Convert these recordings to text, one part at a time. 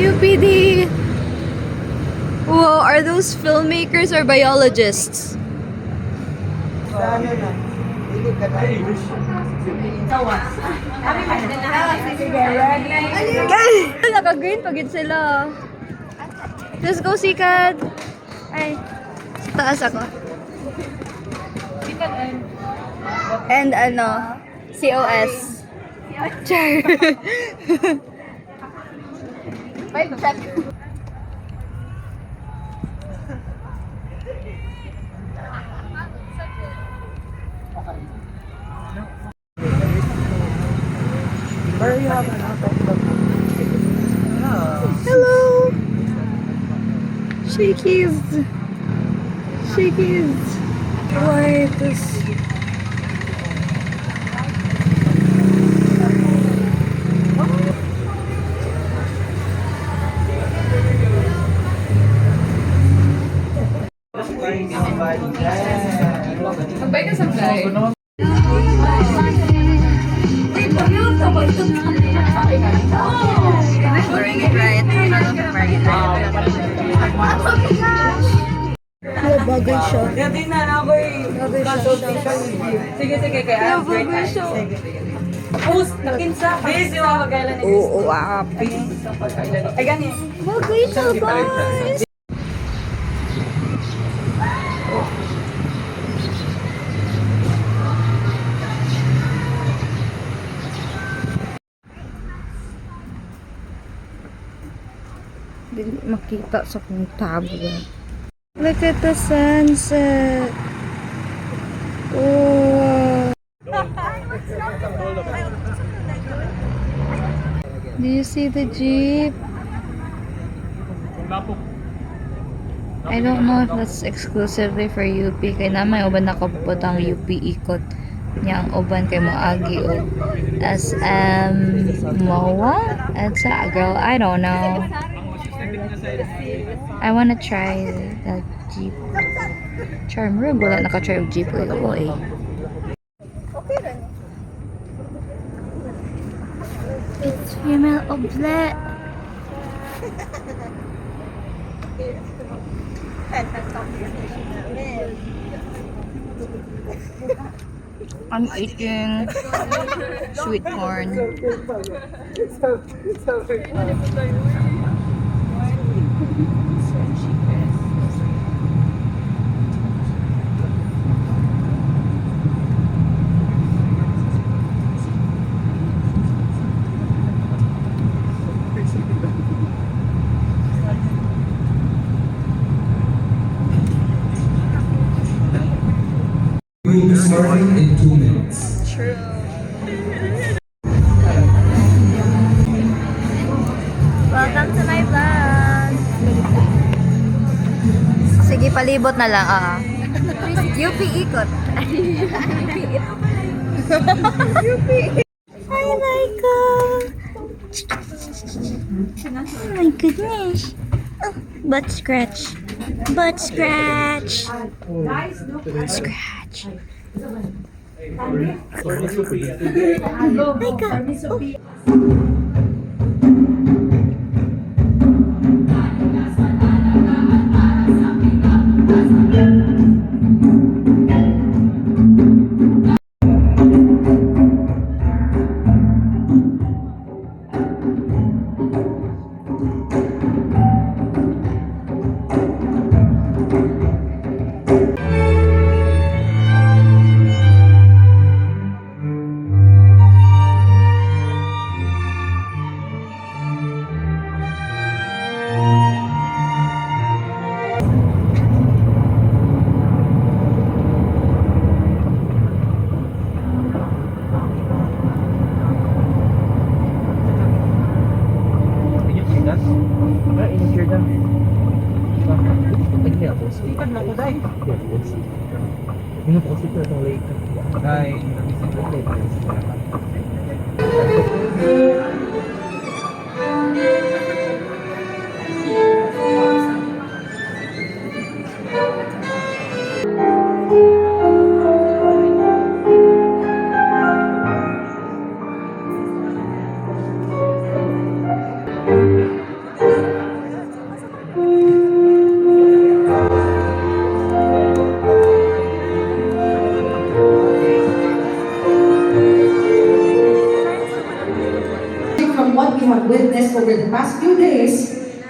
UPD! Whoa, are those filmmakers or biologists? Naka-green pagid sila. Let's go, Sikat! Ay, sa taas ako. And ano, COS. Char. Vibe check. Hello. Shakies. Shakies. Why this? Magbay ka sa fly. Am I wearing it right? I don't know if I'm wearing it right. Bagay siya. Hindi na ako Sige, sige. Kaya Bagay siya. Post, nakinsa. Busy mga pagkailan ni Oo, api. Ay, gani. Bagay siya, guys. Dili makita sa kong tablet. Look at the sunset. Oh. Do you see the jeep? I don't know if that's exclusively for UP. Kaya na may uban nakaputang UP ikot. Yang uban kay moagi o SM MOA? EDSA? Girl, I don't know. I wanna try that jeep. Charmer, wala naka-try yung jeep. Oo eh. It's female oblet. I'm eating sweet corn. We'll be starting in 2 minutes. True. Welcome to my vlog. Sige, palibot na lang. UP ikot. UP. Hi, Michael. Oh my goodness. Oh, butt scratch. Butt scratch. Butt scratch.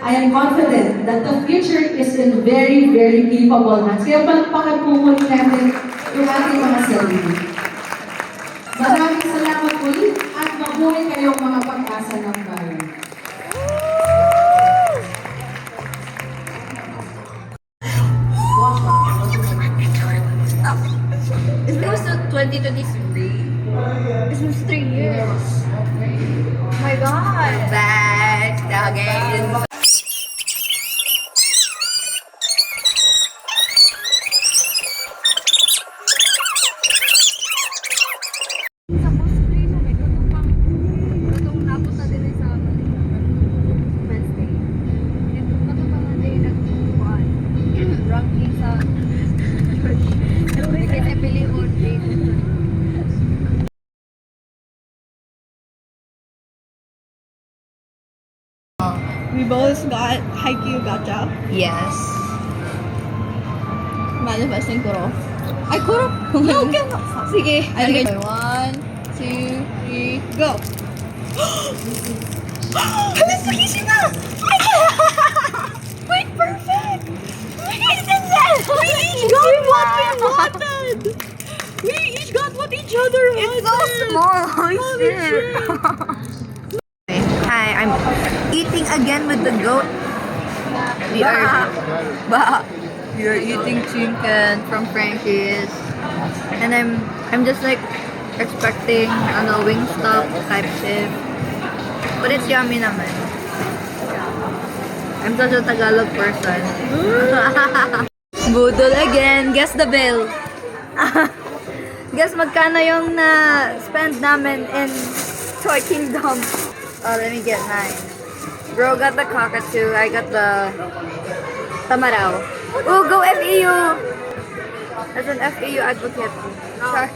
I am confident that the future is in very, very capable hands. Kaya palpakan po muli natin yung ating mga sarili. Maraming salamat muli at mabuhay kayong mga pag-asa ng bayan. Is this 2023? This was 3 years. Oh my god. Back again. Sa cosplay na may katong napot na din sa Wednesday. Ito katong mga day nagkuhan. Ranking sa kasi pili on We both got Haikyuu gacha. Yes. Manifesting Kuro. Ay, Kuro! No, okay. Sige. Okay. 1, 2, 3, go! Mitsuhishima! Wait, perfect! We each got what we wanted! We each got what each other wanted! It's so small. Holy shit. Hi, I'm eating again with the goat. We are eating chicken from Frankie's, and I'm just like expecting Wingstop type shit, but it's yummy naman. I'm such a Tagalog person. Budol again. Guess the bill. Guess magkano yung na-spend namin in Toy Kingdom. Oh, let me get mine. Bro got the cockatoo. I got the Tamaraw. Oh, go FEU! As an FEU advocate. Sorry.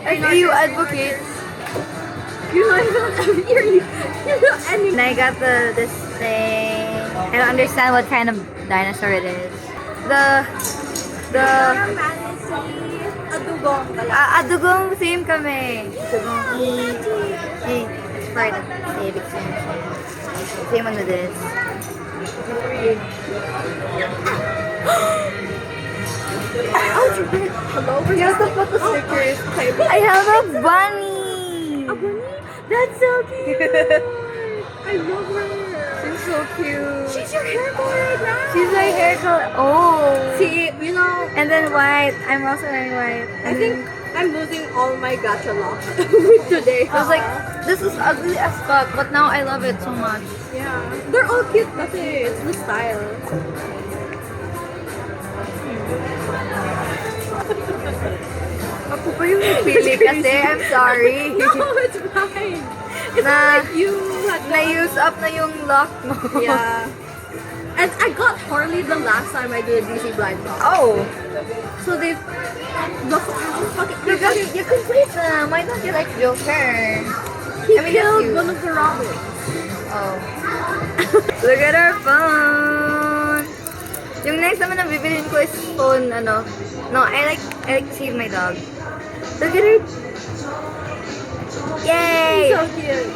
FEU advocate. You're not any. And I got this thing. I don't understand what kind of dinosaur it is. The Adugong. Adugong, same kami. Adugong. It's part of the civic sense. Same one with this. Hello, here's the photo stickers. I have a bunny. A bunny? That's so cute! I love her! She's so cute. She's your hair color right now! She's my hair color. Oh. See, you know, And then white. I'm also wearing white. I think I'm losing all my gacha locks with today. I was like, this is ugly as fuck, but now I love it so much. yeah. They're all cute kasi it's the style. Ako pa yung napili kasi. I'm sorry. No, it's fine. It's Na- not like you had Na-use up na yung lock mo. Yeah. And I got Harley the last time I did DC Blind Box. Oh. So they Because you complete them. Why don't you like Joker? he I mean, killed that's you. one of the Robins. Oh. Look at our phone. Yung next naman na bibilin ko is phone, No, I like to save my dog. Look at her. Yay! So cute.